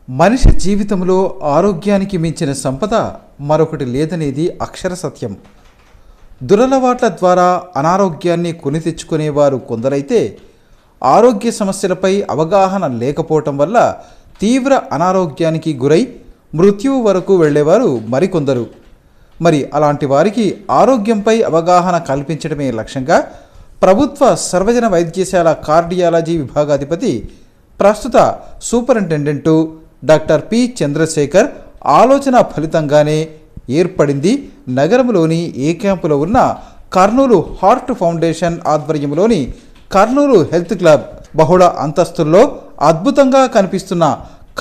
మనిషి జీవితంలో ఆరోగ్యానికి మించిన సంపద మరొకటి లేదనేది అక్షర సత్యం. దురలవాట్ల ద్వారా అనారోగ్యాన్ని కొని తెచ్చుకునేవారు కొందరైతే, ఆరోగ్య సమస్యలపై అవగాహన లేకపోవటం వల్ల తీవ్ర అనారోగ్యానికి గురై మృత్యువు వరకు వెళ్ళేవారు మరికొందరు. మరి అలాంటి వారికి ఆరోగ్యంపై అవగాహన కల్పించడమే లక్ష్యంగా ప్రభుత్వ సర్వజన వైద్యశాల కార్డియాలజీ విభాగాధిపతి, ప్రస్తుత సూపరింటెండెంటు డాక్టర్ పి చంద్రశేఖర్ ఆలోచన ఫలితంగానే ఏర్పడింది నగరంలోని ఏ క్యాంపులో ఉన్న కర్నూలు హార్ట్ ఫౌండేషన్ ఆధ్వర్యంలోని కర్నూలు హెల్త్ క్లబ్. బహుళ అంతస్తుల్లో అద్భుతంగా కనిపిస్తున్న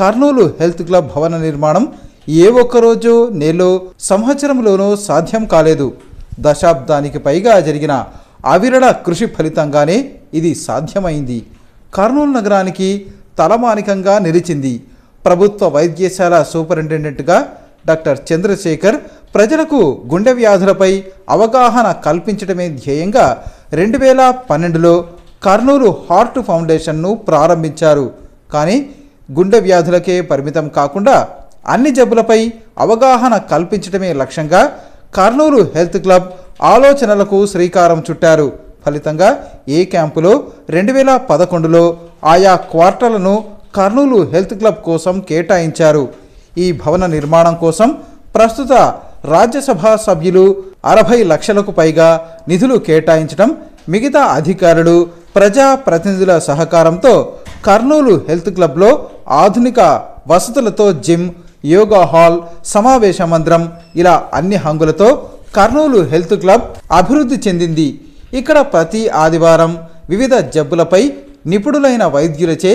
కర్నూలు హెల్త్ క్లబ్ భవన నిర్మాణం ఏ ఒక్కరోజు నెలలో సంవత్సరంలోనూ సాధ్యం కాలేదు. దశాబ్దానికి పైగా జరిగిన అవిరళ కృషి ఫలితంగానే ఇది సాధ్యమైంది. కర్నూలు నగరానికి తలమానికంగా నిలిచింది. ప్రభుత్వ వైద్యశాల సూపరింటెండెంట్గా డాక్టర్ చంద్రశేఖర్ ప్రజలకు గుండె వ్యాధులపై అవగాహన కల్పించడమే ధ్యేయంగా 2012లో కర్నూలు హార్ట్ ఫౌండేషన్ను ప్రారంభించారు. కానీ గుండె వ్యాధులకే పరిమితం కాకుండా అన్ని జబ్బులపై అవగాహన కల్పించడమే లక్ష్యంగా కర్నూలు హెల్త్ క్లబ్ ఆలోచనలకు శ్రీకారం చుట్టారు. ఫలితంగా ఏ క్యాంపులో 2011లో ఆయా క్వార్టర్లను కర్నూలు హెల్త్ క్లబ్ కోసం కేటాయించారు. ఈ భవన నిర్మాణం కోసం ప్రస్తుత రాజ్యసభ సభ్యులు 60 లక్షలకు పైగా నిధులు కేటాయించడం, మిగతా అధికారులు, ప్రజాప్రతినిధుల సహకారంతో కర్నూలు హెల్త్ క్లబ్లో ఆధునిక వసతులతో జిమ్, యోగా హాల్, సమావేశ మందిరం ఇలా అన్ని హంగులతో కర్నూలు హెల్త్ క్లబ్ అభివృద్ధి చెందింది. ఇక్కడ ప్రతి ఆదివారం వివిధ జబ్బులపై నిపుణులైన వైద్యులచే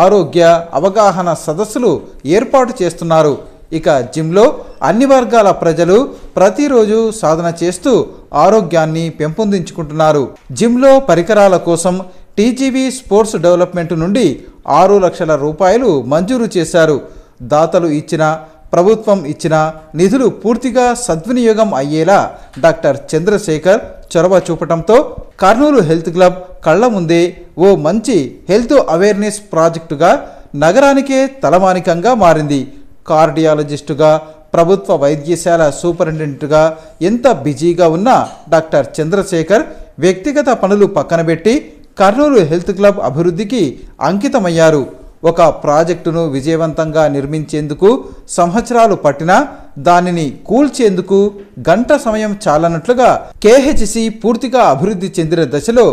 ఆరోగ్య అవగాహన సదస్సులు ఏర్పాటు చేస్తున్నారు. ఇక జిమ్లో అన్ని వర్గాల ప్రజలు ప్రతిరోజు సాధన చేస్తూ ఆరోగ్యాన్ని పెంపొందించుకుంటున్నారు. జిమ్లో పరికరాల కోసం టీజీవీ స్పోర్ట్స్ డెవలప్మెంట్ నుండి 6 లక్షల రూపాయలు మంజూరు చేశారు. దాతలు ఇచ్చిన, ప్రభుత్వం ఇచ్చిన నిధులు పూర్తిగా సద్వినియోగం అయ్యేలా డాక్టర్ చంద్రశేఖర్ చొరవ చూపటంతో కర్నూలు హెల్త్ క్లబ్ కళ్ల ముందే ఓ మంచి హెల్త్ అవేర్నెస్ ప్రాజెక్టుగా నగరానికే తలమానికంగా మారింది. కార్డియాలజిస్టుగా, ప్రభుత్వ వైద్యశాల సూపరింటెండెంట్గా ఎంత బిజీగా ఉన్నా డాక్టర్ చంద్రశేఖర్ వ్యక్తిగత పనులు పక్కనబెట్టి కర్నూలు హెల్త్ క్లబ్ అభివృద్ధికి అంకితమయ్యారు. ఒక ప్రాజెక్టును విజయవంతంగా నిర్మించేందుకు సంవత్సరాలు పట్టినా దానిని కూల్చేందుకు గంట సమయం చాలన్నట్లుగా కేహెచ్సి పూర్తిగా అభివృద్ధి చెందిన దశలో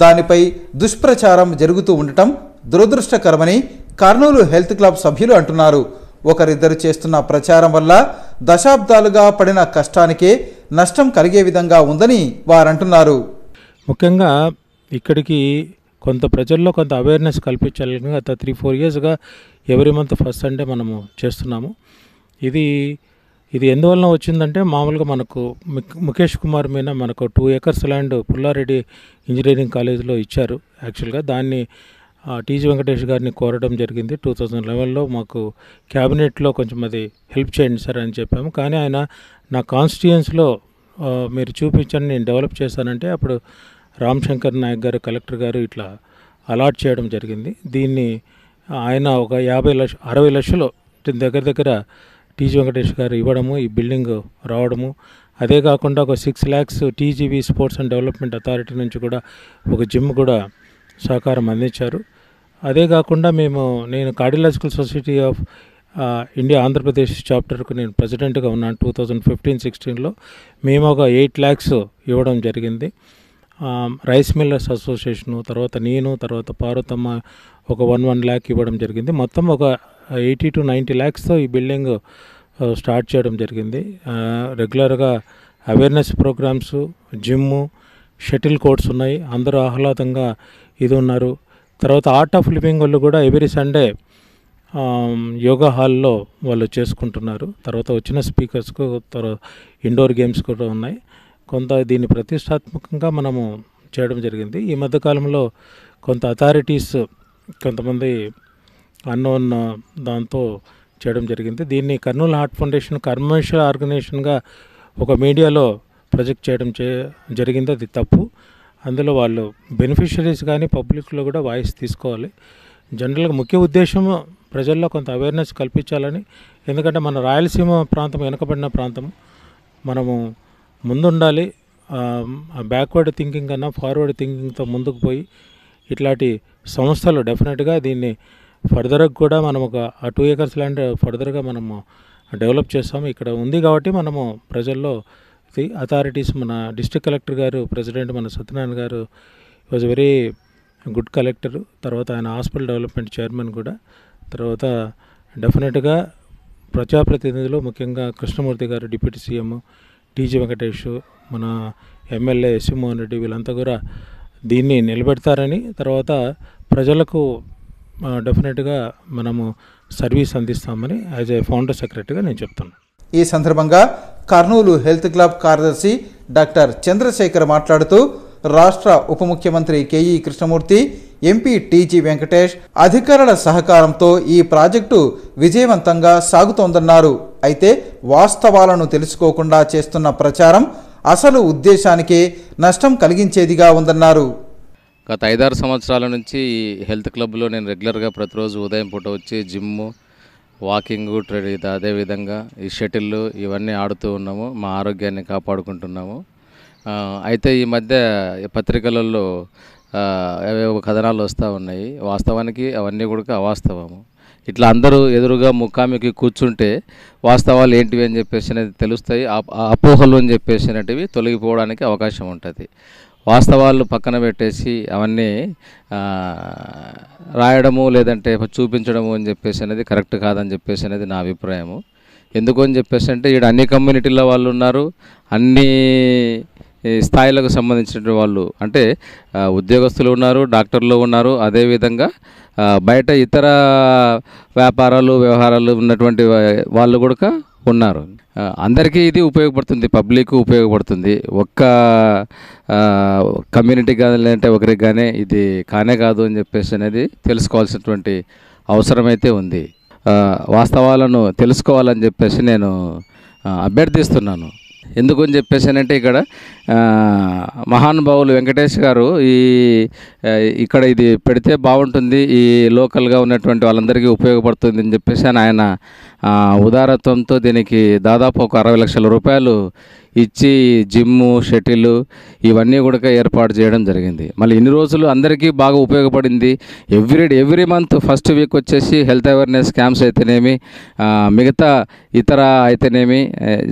దానిపై దుష్ప్రచారం జరుగుతూ ఉండటం దురదృష్టకరమని కర్నూలు హెల్త్ క్లబ్ సభ్యులు అంటున్నారు. ఒకరిద్దరు చేస్తున్న ప్రచారం వల్ల దశాబ్దాలుగా పడిన కష్టానికే నష్టం కలిగే విధంగా ఉందని వారంటున్నారు. ముఖ్యంగా ఇక్కడికి కొంత ప్రజల్లో కొంత అవేర్నెస్ కల్పించాలని గత 3-4 ఇయర్స్గా ఎవ్రీ మంత్ ఫస్ట్ సండే మనము చేస్తున్నాము. ఇది ఎందువలన వచ్చిందంటే, మామూలుగా మనకు ముఖేష్ కుమార్ మీద మనకు 2 acres ల్యాండ్ పుల్లారెడ్డి ఇంజనీరింగ్ కాలేజీలో ఇచ్చారు. యాక్చువల్గా దాన్ని టీజీ వెంకటేష్ గారిని కోరడం జరిగింది. 2011లో మాకు క్యాబినెట్లో కొంచెం అది హెల్ప్ చేయండి సార్ అని చెప్పాము. కానీ ఆయన నా కాన్స్టిట్యుయెన్సీలో మీరు చూపించండి, నేను డెవలప్ చేశానంటే అప్పుడు రామశంకర్ నాయక్ గారు, కలెక్టర్ గారు ఇట్లా అలాట్ చేయడం జరిగింది. దీన్ని ఆయన ఒక 60 లక్షలు దగ్గర టీజీ వెంకటేష్ గారు ఇవ్వడము, ఈ బిల్డింగ్ రావడము, అదే కాకుండా ఒక 6 lakhs TGV sports and development authority నుంచి కూడా ఒక జిమ్ కూడా సహకారం అందించారు. అదే కాకుండా నేను cardiological society of India Andhra Pradesh చాప్టర్కు నేను ప్రెసిడెంట్గా ఉన్నాను. 2015-16లో మేము ఒక 8 lakhs ఇవ్వడం జరిగింది. రైస్ మిల్లర్స్ అసోసియేషను, తర్వాత పార్వతమ్మ ఒక 1 lakh ఇవ్వడం జరిగింది. మొత్తం ఒక 80 to 90 lakhsతో ఈ బిల్డింగ్ స్టార్ట్ చేయడం జరిగింది. రెగ్యులర్గా awareness programmes, gym, shuttle courts ఉన్నాయి. అందరూ ఆహ్లాదంగా ఇది ఉన్నారు. తర్వాత ఆర్ట్ ఆఫ్ లివింగ్ వాళ్ళు కూడా ఎవ్రీ సండే యోగా హాల్లో వాళ్ళు చేసుకుంటున్నారు. తర్వాత వచ్చిన స్పీకర్స్కు ఇండోర్ గేమ్స్ కూడా ఉన్నాయి. కొంత దీన్ని ప్రతిష్టాత్మకంగా మనము చేయడం జరిగింది. ఈ మధ్యకాలంలో కొంత అథారిటీస్ కొంతమంది అన్నోన్ దాంతో చేయడం జరిగింది. దీన్ని కర్నూలు హార్ట్ ఫౌండేషన్ కమర్షియల్ ఆర్గనైజేషన్గా ఒక మీడియాలో ప్రొజెక్ట్ చేయడం జరిగింది. అది తప్పు. అందులో వాళ్ళు బెనిఫిషరీస్ కానీ పబ్లిక్లో కూడా వాయిస్ తీసుకోవాలి. జనరల్గా ముఖ్య ఉద్దేశం ప్రజల్లో కొంత అవేర్నెస్ కల్పించాలని. ఎందుకంటే మన రాయలసీమ ప్రాంతం వెనుకబడిన ప్రాంతం, మనము ముందుండాలి. బ్యాక్వర్డ్ థింకింగ్ కన్నా ఫార్వర్డ్ థింకింగ్తో ముందుకు పోయి ఇట్లాంటి సంస్థలు డెఫినెట్గా దీన్ని ఫర్దర్గా కూడా మనం ఒక 2 acres ల్యాండ్ ఫర్దర్గా మనము డెవలప్ చేస్తాము. ఇక్కడ ఉంది కాబట్టి మనము ప్రజల్లో అథారిటీస్, మన డిస్ట్రిక్ట్ కలెక్టర్ గారు, ప్రెసిడెంట్ మన సత్యనారాయణ గారు వాజ్ వెరీ గుడ్ కలెక్టర్. తర్వాత ఆయన హాస్పిటల్ డెవలప్మెంట్ చైర్మన్ కూడా. తర్వాత డెఫినెట్గా ప్రజాప్రతినిధులు, ముఖ్యంగా కృష్ణమూర్తి గారు డిప్యూటీ సీఎం, టీజీ వెంకటేష్, మన ఎమ్మెల్యే ఎస్సి మోహన్ రెడ్డి, వీళ్ళంతా కూడా దీన్ని నిలబెడతారని, తర్వాత ప్రజలకు డెఫినెట్గా మనము సర్వీస్ అందిస్తామని యాజ్ ఏ ఫౌండర్ సెక్రటరీగా నేను చెప్తున్నాను. ఈ సందర్భంగా కర్నూలు హెల్త్ క్లబ్ కార్యదర్శి డాక్టర్ చంద్రశేఖర్ మాట్లాడుతూ రాష్ట్ర ఉప ముఖ్యమంత్రి కేఈ కృష్ణమూర్తి, ఎంపీ టీజీ వెంకటేష్ అధికారుల సహకారంతో ఈ ప్రాజెక్టు విజయవంతంగా సాగుతోందన్నారు. అయితే వాస్తవాలను తెలుసుకోకుండా చేస్తున్న ప్రచారం అసలు ఉద్దేశానికే నష్టం కలిగించేదిగా ఉందన్నారు. గత 5-6 సంవత్సరాల నుంచి ఈ హెల్త్ క్లబ్లో నేను రెగ్యులర్గా ప్రతిరోజు ఉదయం పూట వచ్చి జిమ్ము, వాకింగు, అదేవిధంగా ఈ షటిల్ ఇవన్నీ ఆడుతూ ఉన్నాము. మా ఆరోగ్యాన్ని కాపాడుకుంటున్నాము. అయితే ఈ మధ్య పత్రికలలో ఏవేవో కథనాలు వస్తూ ఉన్నాయి. వాస్తవానికి అవన్నీ కూడా అవాస్తవము. ఇట్లా అందరూ ఎదురుగా ముఖాముఖి కూర్చుంటే వాస్తవాలు ఏంటివి అని చెప్పేసి అనేది తెలుస్తాయి. అపోహలు అని చెప్పేసి అనేటివి తొలగిపోవడానికి అవకాశం ఉంటుంది. వాస్తవాలు పక్కన పెట్టేసి అవన్నీ రాయడము లేదంటే చూపించడము అని చెప్పేసి అనేది కరెక్ట్ కాదని చెప్పేసి అనేది నా అభిప్రాయము. ఎందుకు అని చెప్పేసి అంటే ఇక్కడ అన్ని కమ్యూనిటీల వాళ్ళు ఉన్నారు, అన్ని స్థాయిలకు సంబంధించిన వాళ్ళు, అంటే ఉద్యోగస్తులు ఉన్నారు, డాక్టర్లు ఉన్నారు, అదేవిధంగా బయట ఇతర వ్యాపారాలు వ్యవహారాలు ఉన్నటువంటి వాళ్ళు కూడా ఉన్నారు. అందరికీ ఇది ఉపయోగపడుతుంది, పబ్లిక్ ఉపయోగపడుతుంది. ఒక్క కమ్యూనిటీ కానీ లేదంటే ఒకరికి కానీ ఇది కానే కాదు అని చెప్పేసి అనేది తెలుసుకోవాల్సినటువంటి అవసరమైతే ఉంది. వాస్తవాలను తెలుసుకోవాలని చెప్పేసి నేను అభ్యర్థిస్తున్నాను. ఎందుకు అని చెప్పేసి అంటే ఇక్కడ మహానుభావులు వెంకటేష్ గారు ఇక్కడ ఇది పెడితే బాగుంటుంది, ఈ లోకల్గా ఉన్నటువంటి వాళ్ళందరికీ ఉపయోగపడుతుంది అని చెప్పేసి ఆయన ఉదారత్వంతో దీనికి దాదాపు ఒక 60 లక్షల రూపాయలు ఇచ్చి జిమ్ము, షటిల్ ఇవన్నీ కూడా ఏర్పాటు చేయడం జరిగింది. మళ్ళీ ఇన్ని రోజులు అందరికీ బాగా ఉపయోగపడింది. ఎవ్రీ మంత్ ఫస్ట్ వీక్ వచ్చేసి హెల్త్ అవేర్నెస్ క్యాంప్స్ అయితేనేమి, మిగతా ఇతర అయితేనేమి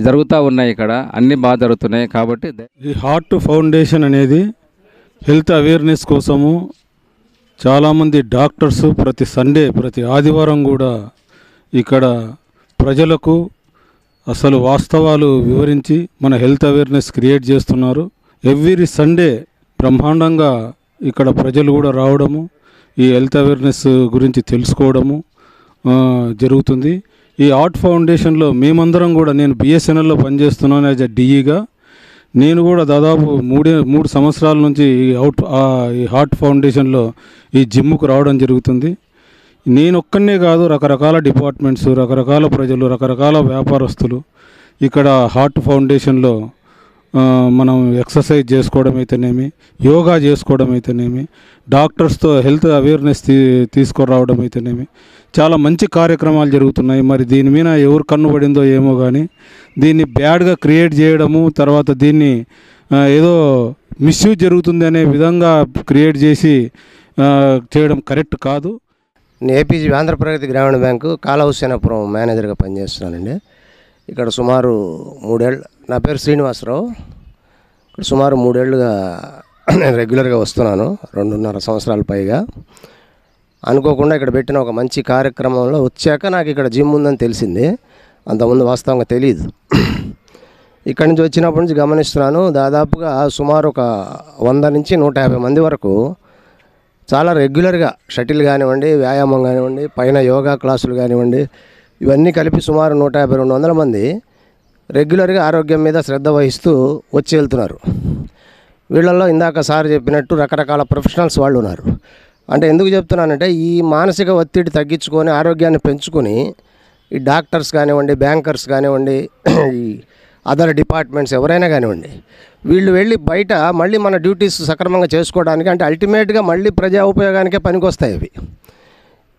జరుగుతూ ఉన్నాయి. ఇక్కడ అన్నీ బాగా జరుగుతున్నాయి. కాబట్టి ఈ హార్ట్ ఫౌండేషన్ అనేది హెల్త్ అవేర్నెస్ కోసము చాలామంది డాక్టర్స్ ప్రతి సండే, ప్రతి ఆదివారం కూడా ఇక్కడ ప్రజలకు అసలు వాస్తవాలు వివరించి మన హెల్త్ అవేర్నెస్ క్రియేట్ చేస్తున్నారు. ఎవ్రీ సండే బ్రహ్మాండంగా ఇక్కడ ప్రజలు కూడా రావడము, ఈ హెల్త్ అవేర్నెస్ గురించి తెలుసుకోవడము జరుగుతుంది. ఈ హార్ట్ ఫౌండేషన్లో మేమందరం కూడా, నేను బిఎస్ఎన్ఎల్లో పనిచేస్తున్నాను యాజ్ ఎ డిఈగా. నేను కూడా దాదాపు 3 సంవత్సరాల నుంచి ఈ హార్ట్ ఫౌండేషన్లో ఈ జిమ్ముకు రావడం జరుగుతుంది. నేను ఒక్కనే కాదు, రకరకాల డిపార్ట్మెంట్స్, రకరకాల ప్రజలు, రకరకాల వ్యాపారస్తులు ఇక్కడ హార్ట్ ఫౌండేషన్లో మనం ఎక్సర్సైజ్ చేసుకోవడం అయితేనేమి, యోగా చేసుకోవడం అయితేనేమి, డాక్టర్స్తో హెల్త్ అవేర్నెస్ తీసుకురావడం అయితేనేమి చాలా మంచి కార్యక్రమాలు జరుగుతున్నాయి. మరి దీని మీద ఎవరు కన్నుబడిందో ఏమో కానీ దీన్ని బ్యాడ్గా క్రియేట్ చేయడము, తర్వాత దీన్ని ఏదో మిస్యూజ్ జరుగుతుంది అనే విధంగా క్రియేట్ చేసి చేయడం కరెక్ట్ కాదు. నేను ఏపీజీ ఆంధ్రప్రగతి గ్రామీణ బ్యాంకు కాళహుస్సేనాపురం మేనేజర్గా పనిచేస్తున్నానండి. ఇక్కడ సుమారు 3 ఏళ్ళు, నా పేరు శ్రీనివాసరావు. ఇక్కడ సుమారు 3 ఏళ్ళుగా నేను రెగ్యులర్గా వస్తున్నాను, 2.5 సంవత్సరాల పైగా. అనుకోకుండా ఇక్కడ పెట్టిన ఒక మంచి కార్యక్రమంలో వచ్చాక నాకు ఇక్కడ జిమ్ ఉందని తెలిసింది. అంతకుముందు వాస్తవంగా తెలియదు. ఇక్కడి నుంచి వచ్చినప్పటి నుంచి గమనిస్తున్నాను, దాదాపుగా సుమారు ఒక 100 నుంచి 150 మంది వరకు చాలా రెగ్యులర్గా షటిల్ కానివ్వండి, వ్యాయామం కానివ్వండి, పైన యోగా క్లాసులు కానివ్వండి, ఇవన్నీ కలిపి సుమారు 150-200 మంది రెగ్యులర్గా ఆరోగ్యం మీద శ్రద్ధ వహిస్తూ వచ్చి వెళ్తున్నారు. వీళ్ళల్లో ఇందాక సార్ చెప్పినట్టు రకరకాల ప్రొఫెషనల్స్ వాళ్ళు ఉన్నారు. అంటే ఎందుకు చెప్తున్నానంటే, ఈ మానసిక ఒత్తిడి తగ్గించుకొని ఆరోగ్యాన్ని పెంచుకొని ఈ డాక్టర్స్ కానివ్వండి, బ్యాంకర్స్ కానివ్వండి, ఈ అదర్ డిపార్ట్మెంట్స్ ఎవరైనా కానివ్వండి, వీళ్ళు వెళ్ళి బయట మళ్ళీ మన డ్యూటీస్ సక్రమంగా చేసుకోవడానికి, అంటే అల్టిమేట్గా మళ్ళీ ప్రజా ఉపయోగానికే పనికొస్తాయి అవి.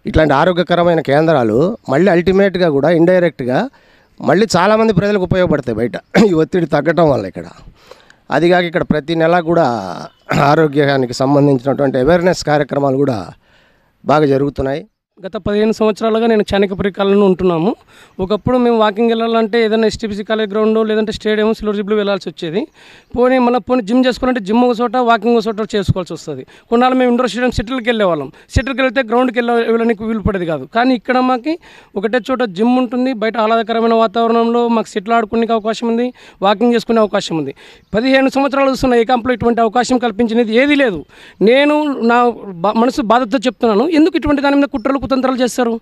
ఇట్లాంటి ఆరోగ్యకరమైన కేంద్రాలు మళ్ళీ అల్టిమేట్గా కూడా ఇండైరెక్ట్గా మళ్ళీ చాలామంది ప్రజలకు ఉపయోగపడతాయి బయట ఈ ఒత్తిడి తగ్గటం వల్ల ఇక్కడ. అదిగాక ఇక్కడ ప్రతి నెల కూడా ఆరోగ్యానికి సంబంధించినటువంటి అవేర్నెస్ కార్యక్రమాలు కూడా బాగా జరుగుతున్నాయి. గత 15 సంవత్సరాలుగా నేను చాణక్యపురి కాలనీలో ఉంటున్నాము. ఒకప్పుడు మేము వాకింగ్ వెళ్ళాలంటే ఏదైనా ఎస్టీపీసీ కాలేజ్ గ్రౌండ్ లేదంటే స్టేడియం సిల్వర్ జిబ్లు వెళ్ళాల్సి వచ్చేది. పోనీ జిమ్ చేసుకోవాలంటే జిమ్ ఒక చోట వాకింగ్ ఒక చోట చేసుకోవాల్సి వస్తుంది. కొన్నాళ్ళు మేము ఇండోర్ స్టేడియం షటిల్కి వెళ్ళేవాళ్ళం. షటిల్కి వెళ్తే గ్రౌండ్కి వెళ్ళడానికి వీలు పడేది కాదు. కానీ ఇక్కడ మాకు ఒకటే చోట జిమ్ ఉంటుంది, బయట ఆహ్లాదకరమైన వాతావరణంలో మాకు షటిల్ ఆడుకునే అవకాశం ఉంది, వాకింగ్ చేసుకునే అవకాశం ఉంది. 15 సంవత్సరాలు వస్తున్న ఏ క్యాంప్లో ఇటువంటి అవకాశం కల్పించినది ఏదీ లేదు. నేను నా మనసు బాధతో చెప్తున్నాను, ఎందుకు ఇటువంటి దాని మీద కుట్రలు కుతంత్రాలు చేస్తారు?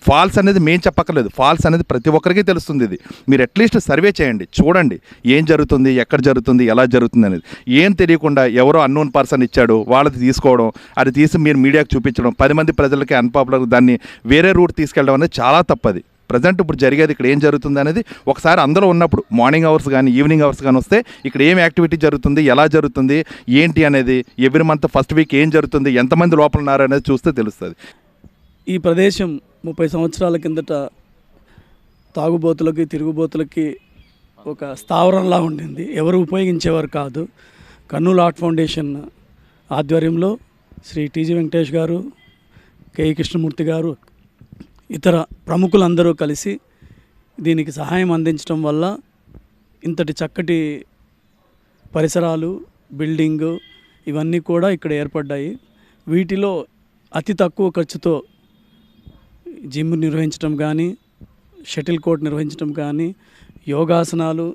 ఫాల్స్ అనేది మేము చెప్పక్కర్లేదు, ఫాల్స్ అనేది ప్రతి ఒక్కరికి తెలుస్తుంది. ఇది మీరు అట్లీస్ట్ సర్వే చేయండి, చూడండి ఏం జరుగుతుంది, ఎక్కడ జరుగుతుంది, ఎలా జరుగుతుంది అనేది. ఏం తెలియకుండా ఎవరో అన్నోన్ పర్సన్ ఇచ్చాడు వాళ్ళది తీసుకోవడం, అది తీసి మీరు మీడియాకు చూపించడం, 10 మంది ప్రజలకి అన్పాపులర్ దాన్ని వేరే రూట్ తీసుకెళ్ళడం అనేది చాలా తప్పది. ప్రజెంట్ ఇప్పుడు జరిగేది ఇక్కడ ఏం జరుగుతుంది అనేది ఒకసారి అందరూ ఉన్నప్పుడు మార్నింగ్ అవర్స్ కానీ ఈవినింగ్ అవర్స్ కానీ వస్తే ఇక్కడ ఏం యాక్టివిటీ జరుగుతుంది, ఎలా జరుగుతుంది, ఏంటి అనేది, ఎవ్రీ మంత్ ఫస్ట్ వీక్ ఏం జరుగుతుంది, ఎంతమంది లోపల ఉన్నారు అనేది చూస్తే తెలుస్తుంది. ఈ ప్రదేశం 30 సంవత్సరాల కిందట తాగుబోతులకి తిరుగుబోతులకి ఒక స్థావరంలా ఉండింది, ఎవరు ఉపయోగించేవారు కాదు. కర్నూలు ఆర్ట్ ఫౌండేషన్ ఆధ్వర్యంలో శ్రీ టీజీ వెంకటేష్ గారు, కేఈ కృష్ణమూర్తి గారు, ఇతర ప్రముఖులందరూ కలిసి దీనికి సహాయం అందించడం వల్ల ఇంతటి చక్కటి పరిసరాలు, బిల్డింగు ఇవన్నీ కూడా ఇక్కడ ఏర్పడ్డాయి. వీటిలో అతి తక్కువ ఖర్చుతో జిమ్ నిర్వహించడం కానీ, షటిల్ కోర్ట్ నిర్వహించడం కానీ, యోగాసనాలు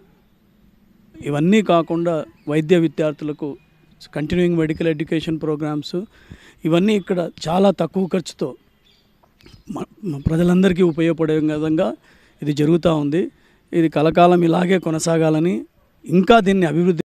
ఇవన్నీ కాకుండా వైద్య విద్యార్థులకు కంటిన్యూయింగ్ మెడికల్ ఎడ్యుకేషన్ ప్రోగ్రామ్స్ ఇవన్నీ ఇక్కడ చాలా తక్కువ ఖర్చుతో ప్రజలందరికీ ఉపయోగపడే విధంగా ఇది జరుగుతూ ఉంది. ఇది కలకాలం ఇలాగే కొనసాగాలని, ఇంకా దీన్ని అభివృద్ధి